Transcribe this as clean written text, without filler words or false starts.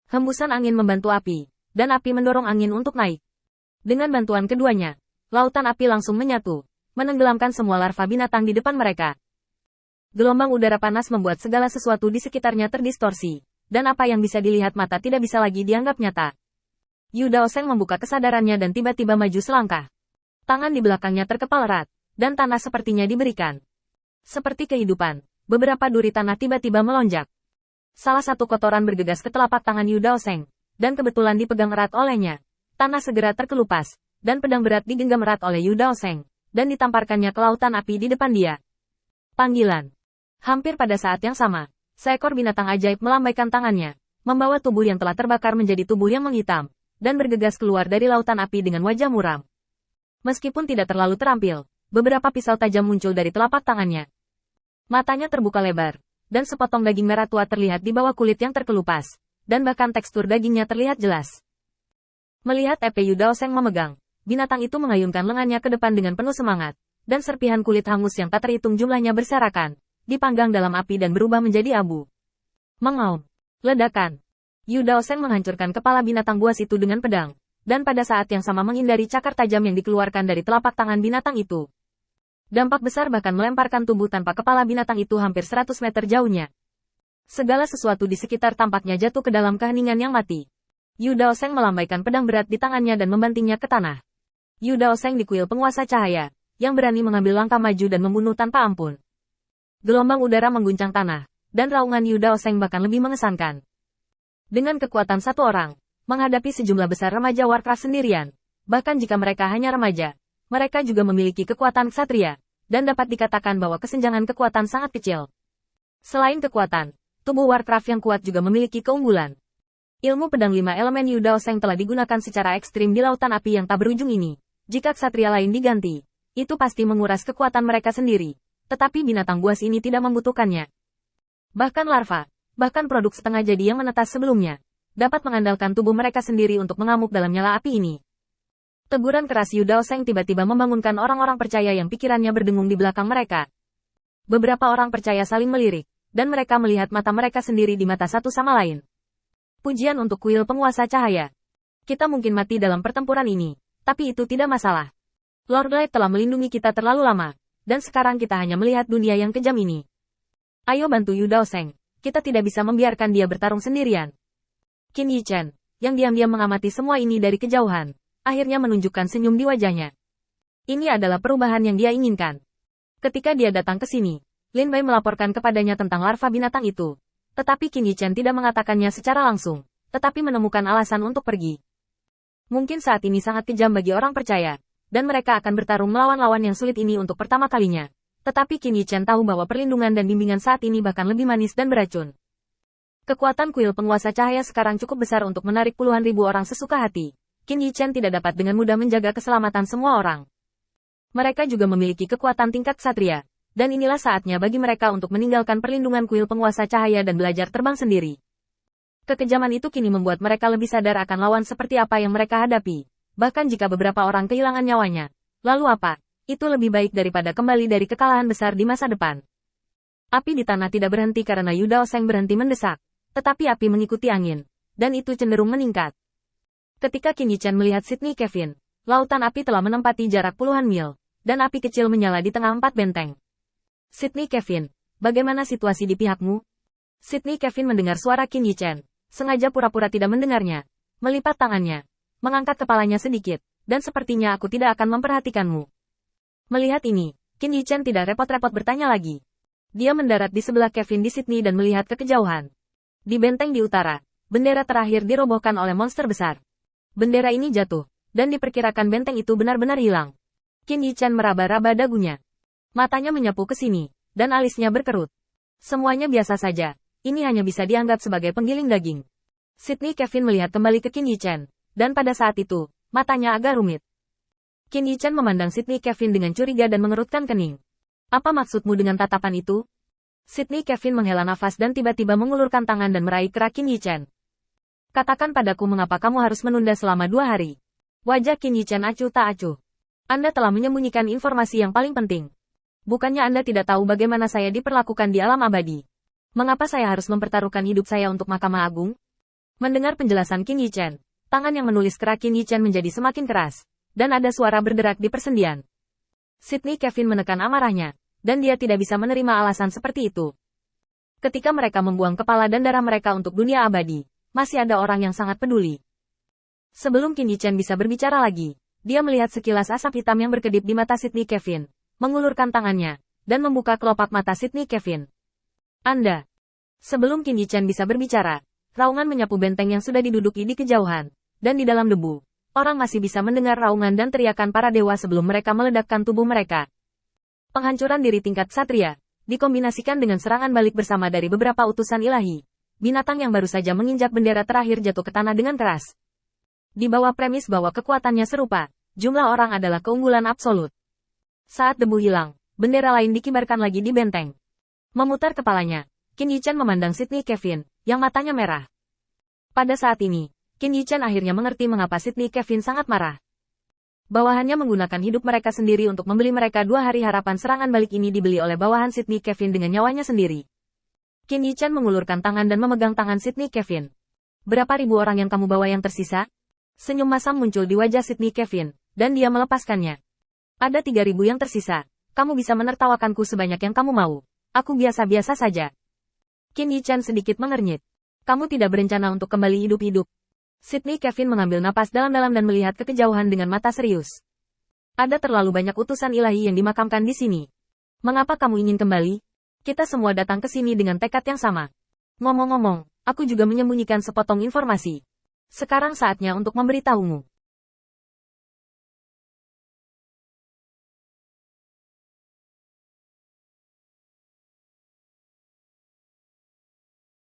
hembusan angin membantu api, dan api mendorong angin untuk naik. Dengan bantuan keduanya, lautan api langsung menyatu, menenggelamkan semua larva binatang di depan mereka. Gelombang udara panas membuat segala sesuatu di sekitarnya terdistorsi, dan apa yang bisa dilihat mata tidak bisa lagi dianggap nyata. Yu Daoseng membuka kesadarannya dan tiba-tiba maju selangkah. Tangan di belakangnya terkepal erat, dan tanah sepertinya diberikan. Seperti kehidupan, beberapa duri tanah tiba-tiba melonjak. Salah satu kotoran bergegas ke telapak tangan Yu Daoseng, dan kebetulan dipegang erat olehnya. Tanah segera terkelupas, dan pedang berat digenggam erat oleh Yu Daoseng, dan ditamparkannya ke lautan api di depan dia. Panggilan. Hampir pada saat yang sama, seekor binatang ajaib melambaikan tangannya, membawa tubuh yang telah terbakar menjadi tubuh yang menghitam, dan bergegas keluar dari lautan api dengan wajah muram. Meskipun tidak terlalu terampil, beberapa pisau tajam muncul dari telapak tangannya. Matanya terbuka lebar, dan sepotong daging merah tua terlihat di bawah kulit yang terkelupas, dan bahkan tekstur dagingnya terlihat jelas. Melihat Ep Yu Daoseng memegang, binatang itu mengayunkan lengannya ke depan dengan penuh semangat, dan serpihan kulit hangus yang tak terhitung jumlahnya berserakan, dipanggang dalam api dan berubah menjadi abu. Mengaum. Ledakan. Yu Daoseng menghancurkan kepala binatang buas itu dengan pedang, dan pada saat yang sama menghindari cakar tajam yang dikeluarkan dari telapak tangan binatang itu. Dampak besar bahkan melemparkan tubuh tanpa kepala binatang itu hampir 100 meter jauhnya. Segala sesuatu di sekitar tampaknya jatuh ke dalam keheningan yang mati. Yu Daoseng melambaikan pedang berat di tangannya dan membantingnya ke tanah. Yu Daoseng dikuil penguasa cahaya, yang berani mengambil langkah maju dan membunuh tanpa ampun. Gelombang udara mengguncang tanah, dan raungan Yu Daoseng bahkan lebih mengesankan. Dengan kekuatan satu orang, menghadapi sejumlah besar remaja Warcraft sendirian, bahkan jika mereka hanya remaja, mereka juga memiliki kekuatan ksatria, dan dapat dikatakan bahwa kesenjangan kekuatan sangat kecil. Selain kekuatan, tubuh Warcraft yang kuat juga memiliki keunggulan. Ilmu pedang 5 elemen Yu Daoseng telah digunakan secara ekstrim di lautan api yang tak berujung ini. Jika ksatria lain diganti, itu pasti menguras kekuatan mereka sendiri. Tetapi binatang buas ini tidak membutuhkannya. Bahkan larva, bahkan produk setengah jadi yang menetas sebelumnya, dapat mengandalkan tubuh mereka sendiri untuk mengamuk dalam nyala api ini. Teguran keras Yu Daoseng tiba-tiba membangunkan orang-orang percaya yang pikirannya berdengung di belakang mereka. Beberapa orang percaya saling melirik, dan mereka melihat mata mereka sendiri di mata satu sama lain. Pujian untuk kuil penguasa cahaya. Kita mungkin mati dalam pertempuran ini, tapi itu tidak masalah. Lord Light telah melindungi kita terlalu lama, dan sekarang kita hanya melihat dunia yang kejam ini. Ayo bantu Yu Daoseng, kita tidak bisa membiarkan dia bertarung sendirian. Qin Yichen, yang diam-diam mengamati semua ini dari kejauhan, akhirnya menunjukkan senyum di wajahnya. Ini adalah perubahan yang dia inginkan. Ketika dia datang ke sini, Lin Bai melaporkan kepadanya tentang larva binatang itu. Tetapi Qin Yichen tidak mengatakannya secara langsung, tetapi menemukan alasan untuk pergi. Mungkin saat ini sangat kejam bagi orang percaya, dan mereka akan bertarung melawan lawan yang sulit ini untuk pertama kalinya. Tetapi Qin Yichen tahu bahwa perlindungan dan bimbingan saat ini bahkan lebih manis dan beracun. Kekuatan kuil penguasa cahaya sekarang cukup besar untuk menarik puluhan ribu orang sesuka hati. Qin Yichen tidak dapat dengan mudah menjaga keselamatan semua orang. Mereka juga memiliki kekuatan tingkat ksatria, dan inilah saatnya bagi mereka untuk meninggalkan perlindungan kuil penguasa cahaya dan belajar terbang sendiri. Kekejaman itu kini membuat mereka lebih sadar akan lawan seperti apa yang mereka hadapi. Bahkan jika beberapa orang kehilangan nyawanya, lalu apa? Itu lebih baik daripada kembali dari kekalahan besar di masa depan. Api di tanah tidak berhenti karena Yu Daoseng berhenti mendesak, tetapi api mengikuti angin, dan itu cenderung meningkat. Ketika Qin Yichen melihat Sydney Kevin, lautan api telah menempati jarak puluhan mil, dan api kecil menyala di tengah 4 benteng. Sydney Kevin, bagaimana situasi di pihakmu? Sydney Kevin mendengar suara Qin Yichen, sengaja pura-pura tidak mendengarnya, melipat tangannya, mengangkat kepalanya sedikit, dan sepertinya aku tidak akan memperhatikanmu. Melihat ini, Qin Yichen tidak repot-repot bertanya lagi. Dia mendarat di sebelah Kevin di Sydney dan melihat ke kejauhan. Di benteng di utara, bendera terakhir dirobohkan oleh monster besar. Bendera ini jatuh, dan diperkirakan benteng itu benar-benar hilang. Qin Yichen meraba-raba dagunya. Matanya menyapu ke sini, dan alisnya berkerut. Semuanya biasa saja, ini hanya bisa dianggap sebagai penggiling daging. Sydney Kevin melihat kembali ke Qin Yichen, dan pada saat itu, matanya agak rumit. Qin Yichen memandang Sydney Kevin dengan curiga dan mengerutkan kening. Apa maksudmu dengan tatapan itu? Sydney Kevin menghela nafas dan tiba-tiba mengulurkan tangan dan meraih kerak Qin Yichen. Katakan padaku mengapa kamu harus menunda selama 2 hari. Wajah Qin Yichen acuh tak acuh. Anda telah menyembunyikan informasi yang paling penting. Bukannya Anda tidak tahu bagaimana saya diperlakukan di alam abadi? Mengapa saya harus mempertaruhkan hidup saya untuk Mahkamah Agung? Mendengar penjelasan Qin Yichen, tangan yang menulis kerak Qin Yichen menjadi semakin keras, dan ada suara berderak di persendian. Sydney Kevin menekan amarahnya, dan dia tidak bisa menerima alasan seperti itu. Ketika mereka membuang kepala dan darah mereka untuk dunia abadi, masih ada orang yang sangat peduli. Sebelum Qin Yichen bisa berbicara lagi, dia melihat sekilas asap hitam yang berkedip di mata Sydney Kevin, mengulurkan tangannya, dan membuka kelopak mata Sydney Kevin. Anda. Sebelum Qin Yichen bisa berbicara, raungan menyapu benteng yang sudah diduduki di kejauhan, dan di dalam debu, orang masih bisa mendengar raungan dan teriakan para dewa sebelum mereka meledakkan tubuh mereka. Penghancuran diri tingkat satria, dikombinasikan dengan serangan balik bersama dari beberapa utusan ilahi. Binatang yang baru saja menginjak bendera terakhir jatuh ke tanah dengan keras. Di bawah premis bahwa kekuatannya serupa, jumlah orang adalah keunggulan absolut. Saat debu hilang, bendera lain dikibarkan lagi di benteng. Memutar kepalanya, Qin Yichen memandang Sydney Kevin, yang matanya merah. Pada saat ini, Qin Yichen akhirnya mengerti mengapa Sydney Kevin sangat marah. Bawahannya menggunakan hidup mereka sendiri untuk membeli mereka 2 hari harapan serangan balik ini dibeli oleh bawahan Sydney Kevin dengan nyawanya sendiri. Qin Yichen mengulurkan tangan dan memegang tangan Sydney Kevin. Berapa ribu orang yang kamu bawa yang tersisa? Senyum masam muncul di wajah Sydney Kevin, dan dia melepaskannya. Ada 3.000 yang tersisa. Kamu bisa menertawakanku sebanyak yang kamu mau. Aku biasa-biasa saja. Qin Yichen sedikit mengernyit. Kamu tidak berencana untuk kembali hidup-hidup. Sydney Kevin mengambil napas dalam-dalam dan melihat ke kejauhan dengan mata serius. Ada terlalu banyak utusan ilahi yang dimakamkan di sini. Mengapa kamu ingin kembali? Kita semua datang ke sini dengan tekad yang sama. Ngomong-ngomong, aku juga menyembunyikan sepotong informasi. Sekarang saatnya untuk memberitahumu.